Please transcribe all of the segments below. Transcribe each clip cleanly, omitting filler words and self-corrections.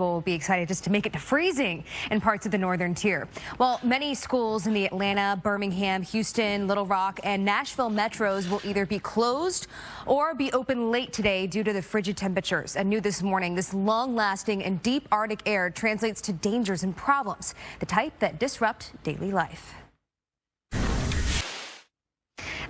people will be excited just to make it to freezing in parts of the northern tier. Well, many schools in the Atlanta, Birmingham, Houston, Little Rock, and Nashville metros will either be closed or be open late today due to the frigid temperatures. And new this morning, this long-lasting and deep Arctic air translates to dangers and problems, the type that disrupt daily life.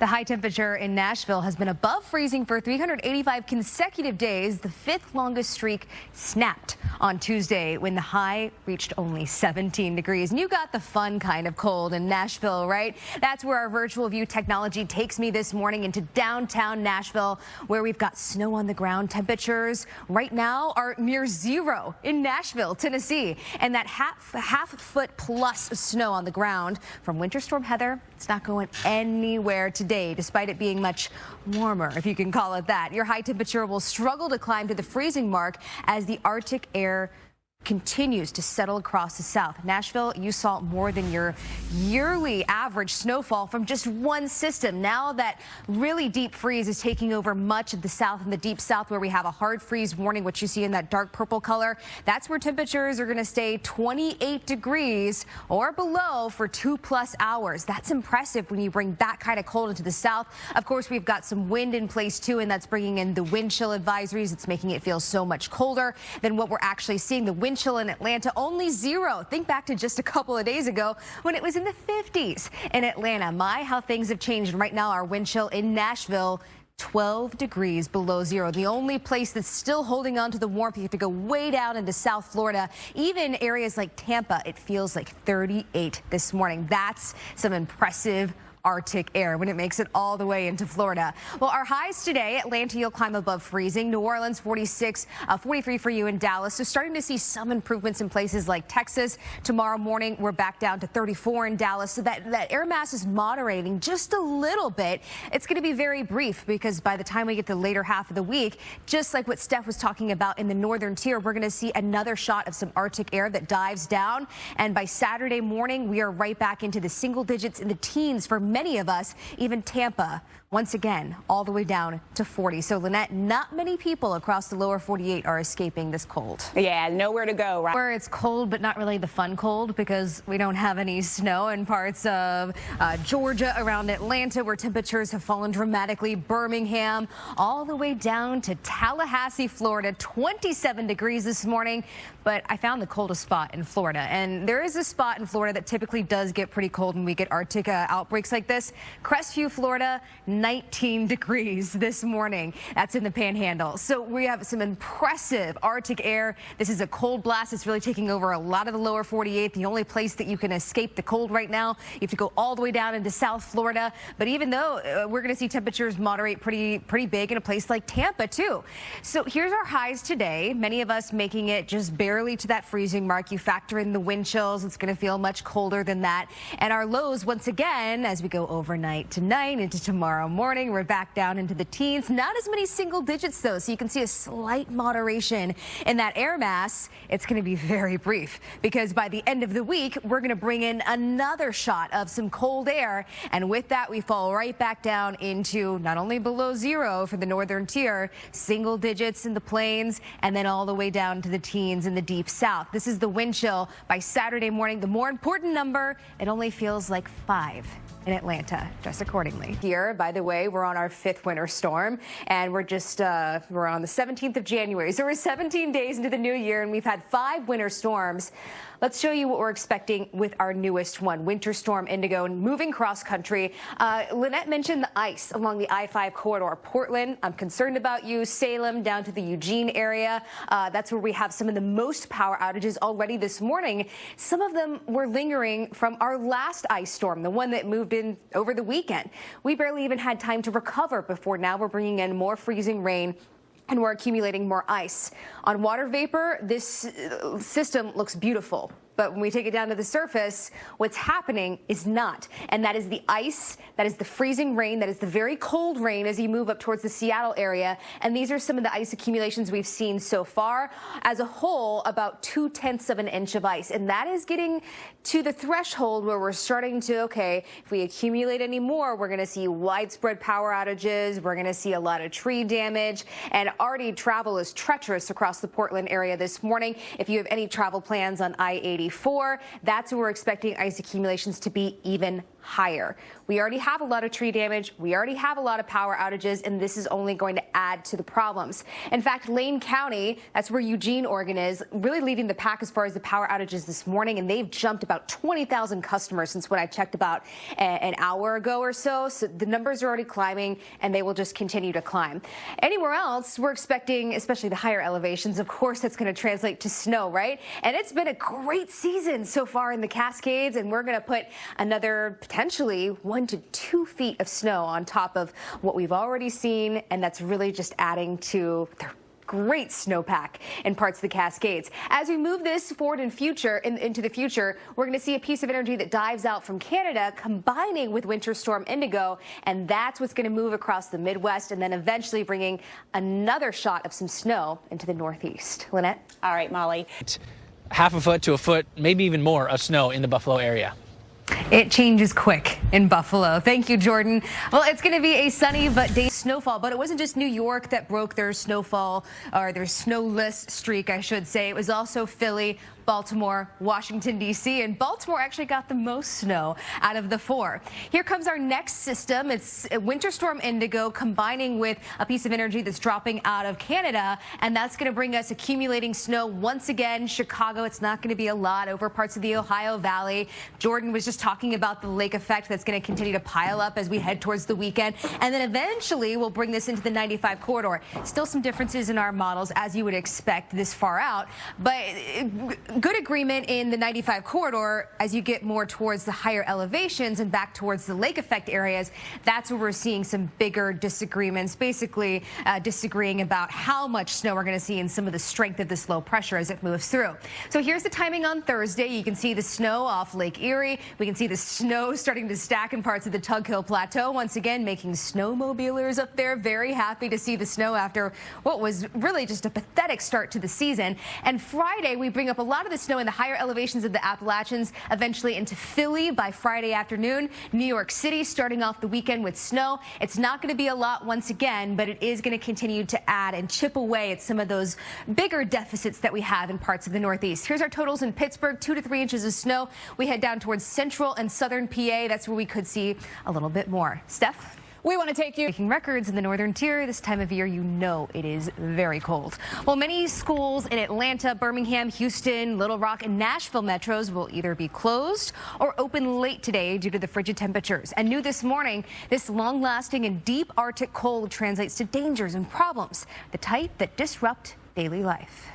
The high temperature in Nashville has been above freezing for 385 consecutive days. The fifth longest streak snapped on Tuesday when the high reached only 17 degrees. And you got the fun kind of cold in Nashville, right? That's where our virtual view technology takes me this morning into downtown Nashville, where we've got snow on the ground. Temperatures right now are near zero in Nashville, Tennessee. And that half foot plus of snow on the ground from Winter Storm Heather, it's not going anywhere today, despite it being much warmer, if you can call it that. Your high temperature will struggle to climb to the freezing mark as the Arctic air continues to settle across the south. Nashville, you saw more than your yearly average snowfall from just one system. Now that really deep freeze is taking over much of the south and the deep south, where we have a hard freeze warning, which you see in that dark purple color. That's where temperatures are going to stay 28 degrees or below for 2+ hours. That's impressive when you bring that kind of cold into the south. Of course, we've got some wind in place too, and that's bringing in the wind chill advisories. It's making it feel so much colder than what we're actually seeing. The wind chill in Atlanta only 0. Think back to just a couple of days ago when it was in the 50s in Atlanta. My, how things have changed. Right now, our wind chill in Nashville, 12 degrees below 0. The only place that's still holding on to the warmth, you have to go way down into South Florida. Even areas like Tampa, it feels like 38 this morning. That's some impressive Arctic air when it makes it all the way into Florida. Well, our highs today: Atlanta, you'll climb above freezing. New Orleans, 46, 43 for you in Dallas. So starting to see some improvements in places like Texas. Tomorrow morning, we're back down to 34 in Dallas. So that air mass is moderating just a little bit. It's going to be very brief, because by the time we get to the later half of the week, just like what Steph was talking about in the northern tier, we're going to see another shot of some Arctic air that dives down. And by Saturday morning, we are right back into the single digits in the teens for many of us. Even Tampa, once again, all the way down to 40. So, Lynette, not many people across the lower 48 are escaping this cold. Yeah, nowhere to go, right? Where it's cold, but not really the fun cold, because we don't have any snow in parts of Georgia, around Atlanta, where temperatures have fallen dramatically. Birmingham, all the way down to Tallahassee, Florida, 27 degrees this morning. But I found the coldest spot in Florida. And there is a spot in Florida that typically does get pretty cold when we get Arctic outbreaks like this. Crestview, Florida, 19 degrees this morning. That's in the Panhandle. So we have some impressive Arctic air. This is a cold blast. It's really taking over a lot of the lower 48. The only place that you can escape the cold right now, you have to go all the way down into South Florida. But even though we're going to see temperatures moderate pretty big in a place like Tampa too. So here's our highs today. Many of us making it just barely to that freezing mark. You factor in the wind chills, it's going to feel much colder than that. And our lows, once again, as we go overnight tonight into tomorrow morning, we're back down into the teens. Not as many single digits though, so you can see a slight moderation in that air mass. It's going to be very brief, because by the end of the week, we're going to bring in another shot of some cold air, and with that, we fall right back down into not only below 0 for the northern tier, single digits in the plains, and then all the way down to the teens in the deep south. This is the wind chill. By Saturday morning, the more important number, it only feels like 5 in Atlanta. Dress accordingly. Here, by the way, we're on our 5th winter storm, and we're on the 17th of January. So we're 17 days into the new year, and we've had 5 winter storms. Let's show you what we're expecting with our newest one, Winter Storm Indigo, moving cross country. Lynette mentioned the ice along the I-5 corridor. Portland, I'm concerned about you. Salem, down to the Eugene area. That's where we have some of the most power outages already this morning. Some of them were lingering from our last ice storm, the one that moved in over the weekend. We barely even had time to recover before now we're bringing in more freezing rain, and we're accumulating more ice. On water vapor, this system looks beautiful. But when we take it down to the surface, what's happening is not. And that is the ice, that is the freezing rain, that is the very cold rain as you move up towards the Seattle area. And these are some of the ice accumulations we've seen so far. As a whole, about 0.2 of an inch of ice. And that is getting to the threshold where we're starting to, okay, if we accumulate any more, we're going to see widespread power outages. We're going to see a lot of tree damage. And already travel is treacherous across the Portland area this morning. If you have any travel plans on I-80, that's where we're expecting ice accumulations to be even higher. We already have a lot of tree damage. We already have a lot of power outages, and this is only going to add to the problems. In fact, Lane County, that's where Eugene, Oregon is, really leading the pack as far as the power outages this morning, and they've jumped about 20,000 customers since what I checked about an hour ago or so. So the numbers are already climbing, and they will just continue to climb. Anywhere else, we're expecting, especially the higher elevations, of course, that's going to translate to snow, right? And it's been a great season so far in the Cascades, and we're going to put another potentially 1 to 2 feet of snow on top of what we've already seen, and that's really just adding to the great snowpack in parts of the Cascades. As we move this forward into the future, we're going to see a piece of energy that dives out from Canada combining with Winter Storm Indigo, and that's what's going to move across the Midwest and then eventually bringing another shot of some snow into the Northeast. Lynette? All right, Molly. Half a foot to a foot, maybe even more of snow in the Buffalo area. It changes quick in Buffalo. Thank you, Jordan. Well, it's going to be a sunny but day snowfall, but it wasn't just New York that broke their snowfall or their snowless streak, I should say. It was also Philly, Baltimore, Washington, D.C., and Baltimore actually got the most snow out of the 4. Here comes our next system. It's Winter Storm Indigo combining with a piece of energy that's dropping out of Canada, and that's going to bring us accumulating snow once again. Chicago, it's not going to be a lot over parts of the Ohio Valley. Jordan was just talking about the lake effect that's going to continue to pile up as we head towards the weekend, and then eventually we'll bring this into the 95 corridor. Still some differences in our models, as you would expect this far out, but good agreement in the 95 corridor as you get more towards the higher elevations and back towards the lake effect areas. That's where we're seeing some bigger disagreements, basically disagreeing about how much snow we're going to see and some of the strength of this low pressure as it moves through. So here's the timing on Thursday. You can see the snow off Lake Erie. We can see the snow starting to stack in parts of the Tug Hill Plateau, once again making snowmobilers up there very happy to see the snow after what was really just a pathetic start to the season. And Friday, we bring up a lot of the snow in the higher elevations of the Appalachians, eventually into Philly by Friday afternoon. New York City starting off the weekend with snow. It's not going to be a lot once again, but it is going to continue to add and chip away at some of those bigger deficits that we have in parts of the Northeast. Here's our totals in Pittsburgh, 2 to 3 inches of snow. We head down towards central and southern PA. That's where we could see a little bit more. Steph? We want to take you breaking records in the northern tier. This time of year, you know it is very cold. Well, many schools in Atlanta, Birmingham, Houston, Little Rock, and Nashville metros will either be closed or open late today due to the frigid temperatures. And new this morning, this long-lasting and deep Arctic cold translates to dangers and problems, the type that disrupt daily life.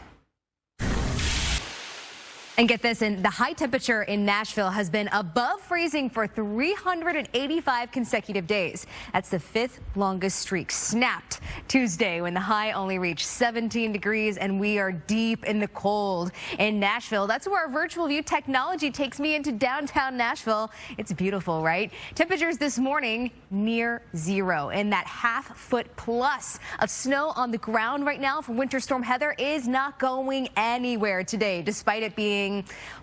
And get this, the high temperature in Nashville has been above freezing for 385 consecutive days. That's the 5th longest streak. Snapped Tuesday when the high only reached 17 degrees, and we are deep in the cold in Nashville. That's where our virtual view technology takes me into downtown Nashville. It's beautiful, right? Temperatures this morning near zero, and that half-foot plus of snow on the ground right now from Winter Storm Heather is not going anywhere today, despite it being,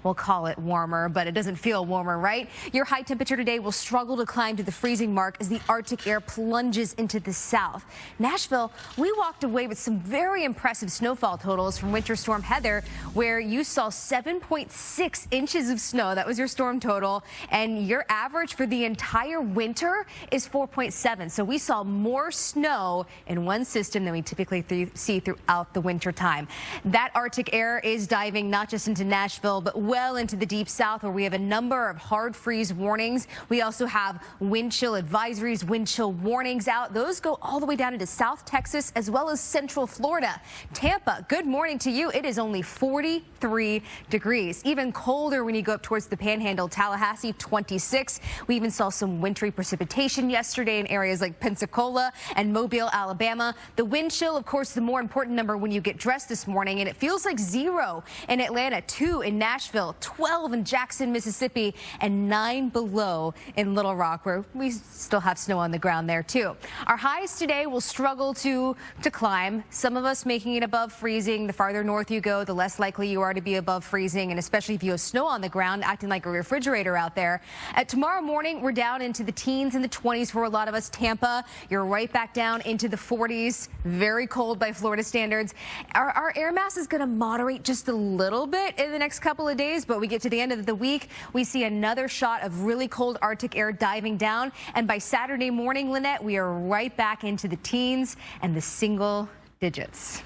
we'll call it warmer, but it doesn't feel warmer, right? Your high temperature today will struggle to climb to the freezing mark as the Arctic air plunges into the south. Nashville, we walked away with some very impressive snowfall totals from Winter Storm Heather, where you saw 7.6 inches of snow. That was your storm total, and your average for the entire winter is 4.7. So we saw more snow in one system than we typically see throughout the winter time. That Arctic air is diving not just into Nashville, but well into the deep south, where we have a number of hard freeze warnings. We also have wind chill advisories, wind chill warnings out. Those go all the way down into South Texas as well as Central Florida. Tampa, good morning to you. It is only 43 degrees. Even colder when you go up towards the Panhandle. Tallahassee, 26. We even saw some wintry precipitation yesterday in areas like Pensacola and Mobile, Alabama. The wind chill, of course, the more important number when you get dressed this morning, and it feels like 0 in Atlanta, 2 in Nashville, 12 in Jackson, Mississippi, and 9 below in Little Rock, where we still have snow on the ground there too. Our highs today will struggle to climb. Some of us making it above freezing. The farther north you go, the less likely you are to be above freezing, and especially if you have snow on the ground, acting like a refrigerator out there. Tomorrow morning, we're down into the teens and the 20s for a lot of us. Tampa, you're right back down into the 40s. Very cold by Florida standards. Our air mass is going to moderate just a little bit in the next couple of days, but we get to the end of the week, we see another shot of really cold Arctic air diving down, and by Saturday morning, Lynette, we are right back into the teens and the single digits.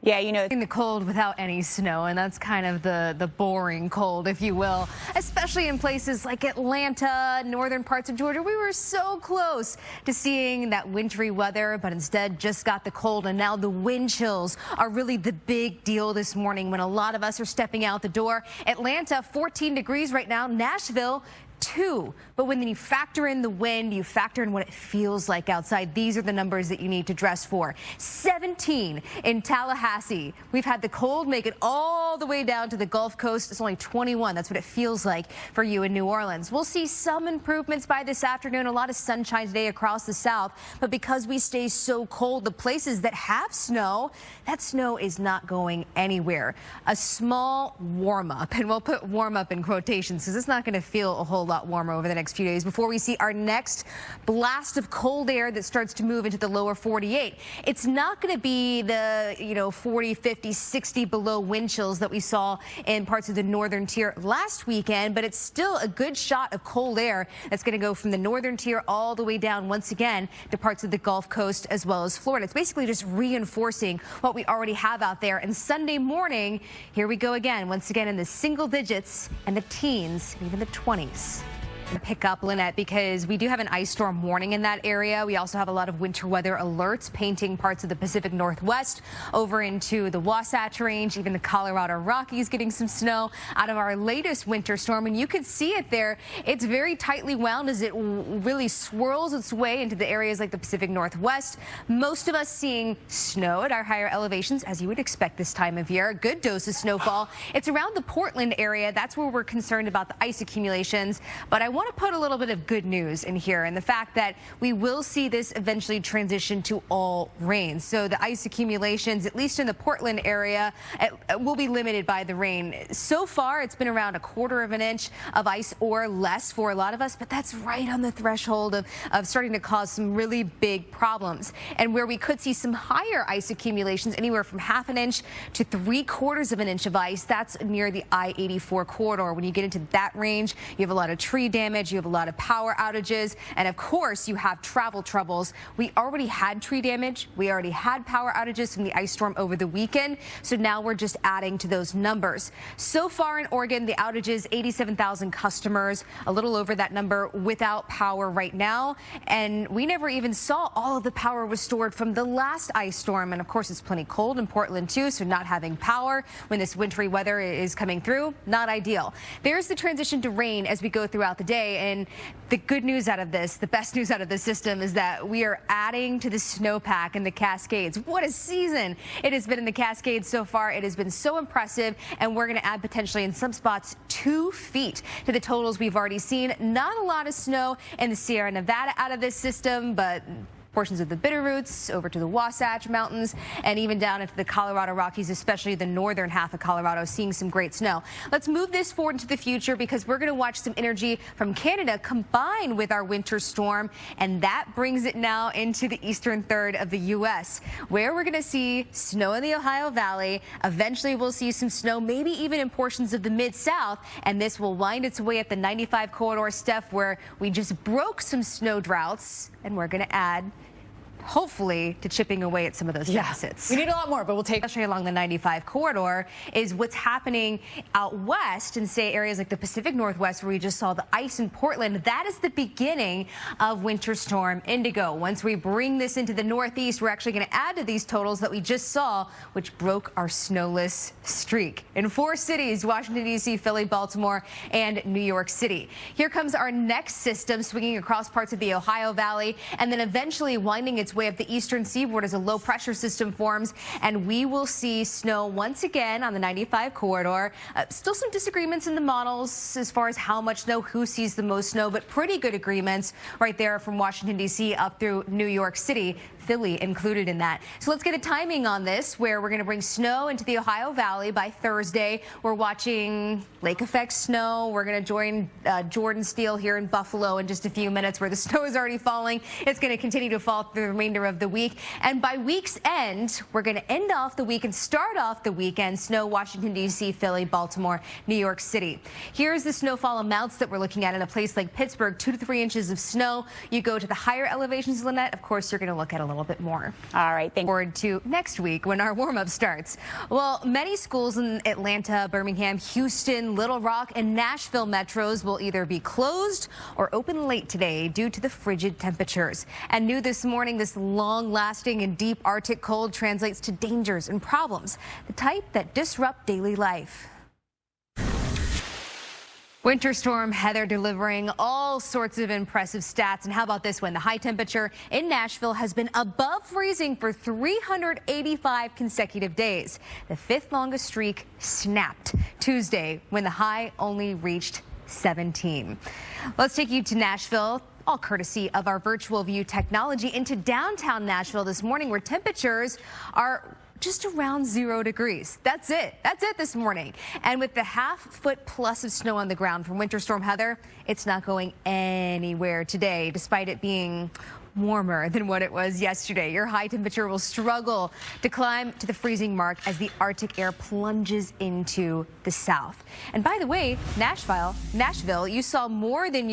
Yeah, you know, in the cold without any snow, and that's kind of the boring cold, if you will, especially in places like Atlanta, northern parts of Georgia. We were so close to seeing that wintry weather, but instead just got the cold, and now the wind chills are really the big deal this morning when a lot of us are stepping out the door. Atlanta, 14 degrees right now. Nashville, 2. But when you factor in the wind, you factor in what it feels like outside. These are the numbers that you need to dress for. 17 in Tallahassee. We've had the cold make it all the way down to the Gulf Coast. It's only 21. That's what it feels like for you in New Orleans. We'll see some improvements by this afternoon. A lot of sunshine today across the south. But because we stay so cold, the places that have snow, that snow is not going anywhere. A small warm up, and we'll put warm up in quotations because it's not going to feel a whole lot warmer over the next few days before we see our next blast of cold air that starts to move into the lower 48. It's not going to be the 40, 50, 60 below wind chills that we saw in parts of the northern tier last weekend, but it's still a good shot of cold air that's going to go from the northern tier all the way down once again to parts of the Gulf Coast as well as Florida. It's basically just reinforcing what we already have out there. And Sunday morning, here we go again, once again in the single digits and the teens, and even the 20s. Pick up, Lynette, because we do have an ice storm warning in that area. We also have a lot of winter weather alerts painting parts of the Pacific Northwest over into the Wasatch Range, even the Colorado Rockies getting some snow out of our latest winter storm. And you can see it there. It's very tightly wound as it really swirls its way into the areas like the Pacific Northwest. Most of us seeing snow at our higher elevations, as you would expect this time of year. A good dose of snowfall. It's around the Portland area. That's where we're concerned about the ice accumulations. But I want to put a little bit of good news in here, and the fact that we will see this eventually transition to all rain. So the ice accumulations, at least in the Portland area, will be limited by the rain. So far, it's been around 1/4 of an inch of ice or less for a lot of us, but that's right on the threshold of starting to cause some really big problems. And where we could see some higher ice accumulations, anywhere from 1/2 inch to 3/4 of an inch of ice, that's near the I-84 corridor. When you get into that range, you have a lot of tree damage, you have a lot of power outages, and of course you have travel troubles. We already had tree damage, we already had power outages from the ice storm over the weekend, so now we're just adding to those numbers. So far in Oregon, the outages, 87,000 customers, a little over that number without power right now, and we never even saw all of the power restored from the last ice storm. And of course, it's plenty cold in Portland too, so not having power when this wintry weather is coming through, not ideal. There's the transition to rain as we go throughout the day. And the good news out of this, the best news out of this system, is that we are adding to the snowpack in the Cascades. What a season it has been in the Cascades so far. It has been so impressive, and we're going to add potentially in some spots 2 feet to the totals we've already seen. Not a lot of snow in the Sierra Nevada out of this system, but portions of the Bitterroots over to the Wasatch Mountains and even down into the Colorado Rockies, especially the northern half of Colorado, seeing some great snow. Let's move this forward into the future because we're going to watch some energy from Canada combine with our winter storm, and that brings it now into the eastern third of the U.S., where we're going to see snow in the Ohio Valley. Eventually, we'll see some snow, maybe even in portions of the Mid-South, and this will wind its way at the 95 corridor, Steph, where we just broke some snow droughts, and we're going to add hopefully to chipping away at some of those deficits. We need a lot more, but we'll take... Especially along the 95 corridor is what's happening out west in, say, areas like the Pacific Northwest where we just saw the ice in Portland. That is the beginning of Winter Storm Indigo. Once we bring this into the Northeast, we're actually going to add to these totals that we just saw, which broke our snowless streak in 4 cities: Washington, D.C., Philly, Baltimore, and New York City. Here comes our next system swinging across parts of the Ohio Valley and then eventually winding its its way up the eastern seaboard as a low pressure system forms, and we will see snow once again on the 95 corridor. Still some disagreements in the models as far as how much snow, who sees the most snow, but pretty good agreements right there from Washington, D.C. up through New York City. Philly included in that. So let's get a timing on this, where we're going to bring snow into the Ohio Valley by Thursday. We're watching lake effect snow. We're going to join Jordan Steele here in Buffalo in just a few minutes, where the snow is already falling. It's going to continue to fall through the remainder of the week. And by week's end, we're going to end off the week and start off the weekend. Snow, Washington, D.C., Philly, Baltimore, New York City. Here's the snowfall amounts that we're looking at in a place like Pittsburgh, 2 to 3 inches of snow. You go to the higher elevations, Lynette, of course, you're going to look at a little bit more. All right, thank you. Forward to next week when our warm-up starts. Well, many schools in Atlanta, Birmingham, Houston, Little Rock, and Nashville metros will either be closed or open late today due to the frigid temperatures. And new this morning, this long-lasting and deep Arctic cold translates to dangers and problems, the type that disrupt daily life. Winter Storm Heather delivering all sorts of impressive stats. And how about this one? The high temperature in Nashville has been above freezing for 385 consecutive days. The 5th longest streak snapped Tuesday when the high only reached 17. Let's take you to Nashville, all courtesy of our virtual view technology, into downtown Nashville this morning, where temperatures are just around 0 degrees. That's it. That's it this morning. And with the half-foot plus of snow on the ground from Winter Storm Heather, it's not going anywhere today, despite it being warmer than what it was yesterday. Your high temperature will struggle to climb to the freezing mark as the Arctic air plunges into the south. And by the way, Nashville, you saw more than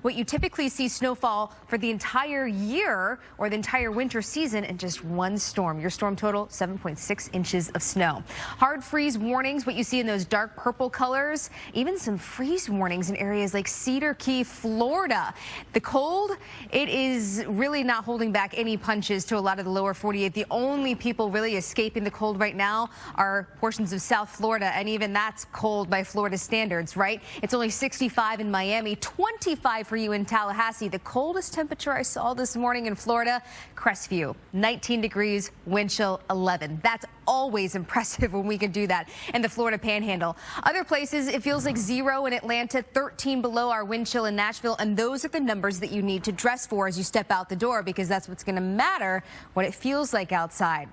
what you typically see snowfall for the entire year or the entire winter season in just one storm. Your storm total, 7.6 inches of snow. Hard freeze warnings, what you see in those dark purple colors, even some freeze warnings in areas like Cedar Key, Florida. The cold, it is really not holding back any punches to a lot of the lower 48. The only people really escaping the cold right now are portions of South Florida, and even that's cold by Florida standards, right? It's only 65 in Miami, 25 for you in Tallahassee. The coldest temperature I saw this morning in Florida, Crestview, 19 degrees, wind chill 11. That's always impressive when we can do that in the Florida Panhandle. Other places, it feels like 0 in Atlanta, 13 below our wind chill in Nashville, and those are the numbers that you need to dress for as you step out the door, because that's what's going to matter, what it feels like outside.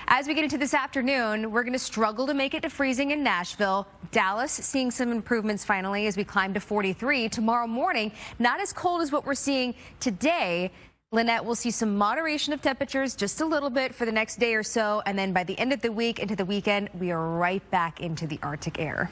As we get into this afternoon, we're going to struggle to make it to freezing in Nashville. Dallas seeing some improvements finally as we climb to 43. Tomorrow morning, not as cold as what we're seeing today. Lynette, we'll see some moderation of temperatures just a little bit for the next day or so, and then by the end of the week into the weekend, we are right back into the Arctic air.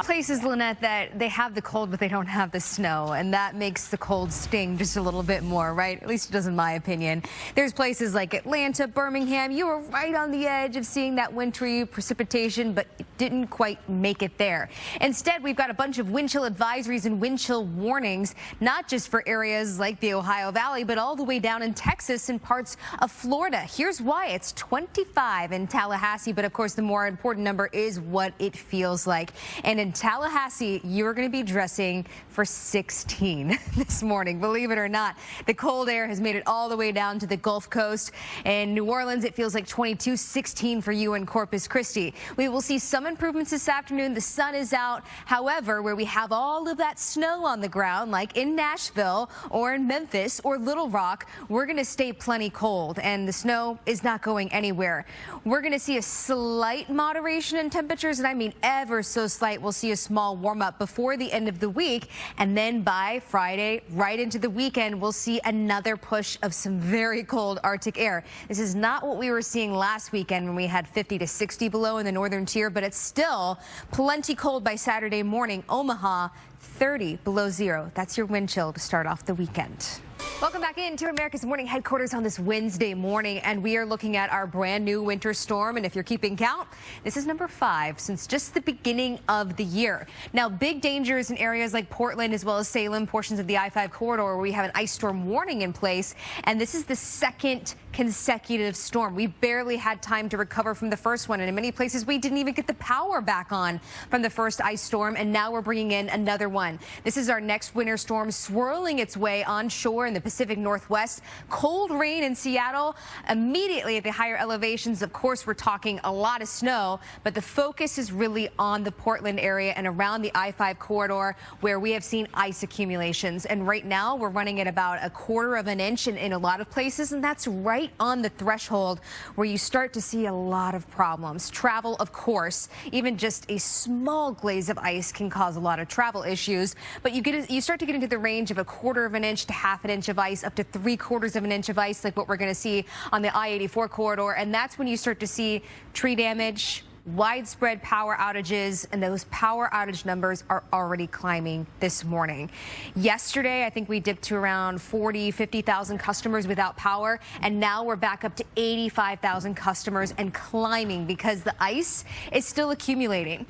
Places, Lynette, that they have the cold, but they don't have the snow, and that makes the cold sting just a little bit more, right? At least it does in my opinion. There's places like Atlanta, Birmingham, you were right on the edge of seeing that wintry precipitation, but it didn't quite make it there. Instead, we've got a bunch of wind chill advisories and wind chill warnings, not just for areas like the Ohio Valley, but all the way down in Texas and parts of Florida. Here's why. It's 25 in Tallahassee, but of course the more important number is what it feels like. And in Tallahassee, you're going to be dressing for 16 this morning. Believe it or not, the cold air has made it all the way down to the Gulf Coast. In New Orleans, it feels like 22, 16 for you in Corpus Christi. We will see some improvements this afternoon. The sun is out. However, where we have all of that snow on the ground, like in Nashville or in Memphis or Little Rock, we're going to stay plenty cold, and the snow is not going anywhere. We're going to see a slight moderation in temperatures, and I mean ever so slight. We'll see a small warm up before the end of the week, and then by Friday, right into the weekend, we'll see another push of some very cold Arctic air. This is not what we were seeing last weekend when we had 50 to 60 below in the northern tier, but it's still plenty cold by Saturday morning. Omaha, 30 below 0. That's your wind chill to start off the weekend. Welcome back into America's Morning headquarters on this Wednesday morning, and we are looking at our brand new winter storm. And if you're keeping count, this is number 5 since just the beginning of the year. Now, big dangers in areas like Portland as well as Salem, portions of the I-5 corridor where we have an ice storm warning in place. And this is the second consecutive storm. We barely had time to recover from the first one, and in many places we didn't even get the power back on from the first ice storm, and now we're bringing in another one. This is our next winter storm swirling its way onshore in the Pacific Northwest. Cold rain in Seattle immediately at the higher elevations. Of course, we're talking a lot of snow, but the focus is really on the Portland area and around the I-5 corridor, where we have seen ice accumulations. And right now we're running at about 1/4 of an inch in a lot of places, and that's right on the threshold where you start to see a lot of problems. Travel, of course, even just a small glaze of ice can cause a lot of travel issues, but you start to get into the range of 1/4 of an inch to 1/2 an inch of ice, up to 3/4 of an inch of ice, like what we're going to see on the I-84 corridor. And that's when you start to see tree damage, widespread power outages, and those power outage numbers are already climbing this morning. Yesterday, I think we dipped to around 50,000 customers without power, and now we're back up to 85,000 customers and climbing because the ice is still accumulating.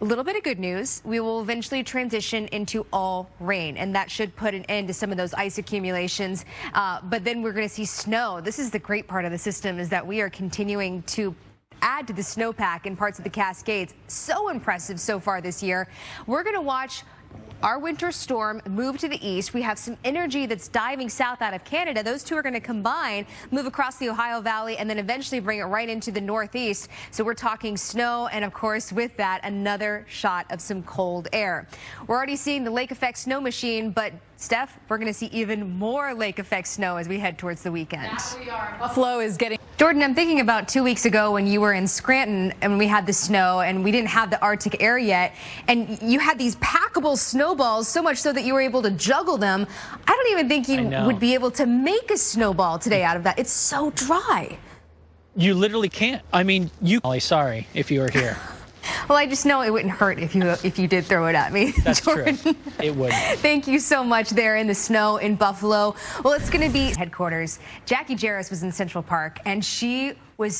A little bit of good news, we will eventually transition into all rain, and that should put an end to some of those ice accumulations. But then we're going to see snow. This is the great part of the system, is that we are continuing to add to the snowpack in parts of the Cascades. So impressive so far this year. We're going to watch our winter storm move to the east. We have some energy that's diving south out of Canada. Those two are going to combine, move across the Ohio Valley, and then eventually bring it right into the northeast. So we're talking snow, and of course with that, another shot of some cold air. We're already seeing the lake effect snow machine, but Steph, we're going to see even more lake effect snow as we head towards the weekend. Buffalo is getting. Jordan, I'm thinking about 2 weeks ago when you were in Scranton and we had the snow and we didn't have the Arctic air yet, and you had these packable snowballs, so much so that you were able to juggle them. I don't even think you would be able to make a snowball today out of that. It's so dry. You literally can't. I mean, sorry if you were here. Well, I just know it wouldn't hurt if you did throw it at me. That's Jordan. true. It would. Thank you so much there in the snow in Buffalo. Well, it's going to be headquarters. Jackie Jarris was in Central Park, and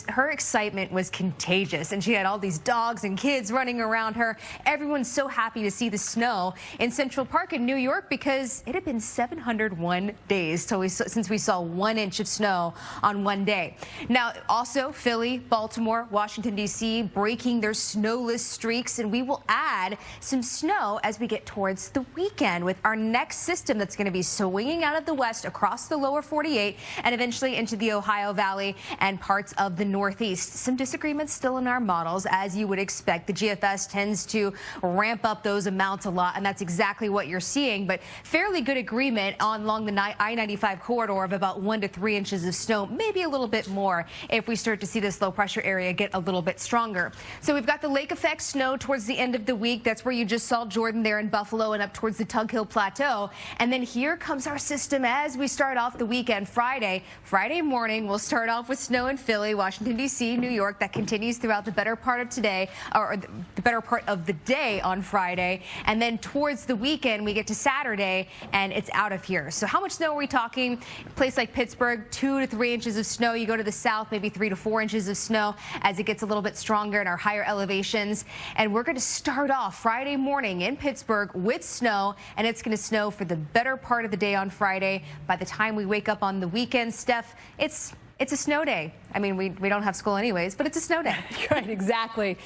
her excitement was contagious, and she had all these dogs and kids running around her. Everyone's so happy to see the snow in Central Park in New York because it had been 701 days since we saw 1 inch of snow on one day. Now, also Philly, Baltimore, Washington, D.C. breaking their snowless streaks, and we will add some snow as we get towards the weekend with our next system that's going to be swinging out of the west across the lower 48 and eventually into the Ohio Valley and parts of the Northeast. Some disagreements still in our models, as you would expect. The GFS tends to ramp up those amounts a lot, and that's exactly what you're seeing, but fairly good agreement along the I-95 corridor of about 1 to 3 inches of snow, maybe a little bit more if we start to see this low pressure area get a little bit stronger. So we've got the lake effect snow towards the end of the week. That's where you just saw Jordan there in Buffalo and up towards the Tug Hill Plateau. And then here comes our system as we start off the weekend. Friday morning, we'll start off with snow in Philly, Washington, D.C., New York. That continues throughout the better part of today, or the better part of the day on Friday. And then towards the weekend, we get to Saturday, and it's out of here. So how much snow are we talking? A place like Pittsburgh, 2 to 3 inches of snow. You go to the south, maybe 3 to 4 inches of snow as it gets a little bit stronger in our higher elevations. And we're going to start off Friday morning in Pittsburgh with snow, and it's going to snow for the better part of the day on Friday. By the time we wake up on the weekend, Steph, it's a snow day. I mean, we don't have school anyways, but it's a snow day. Right, exactly.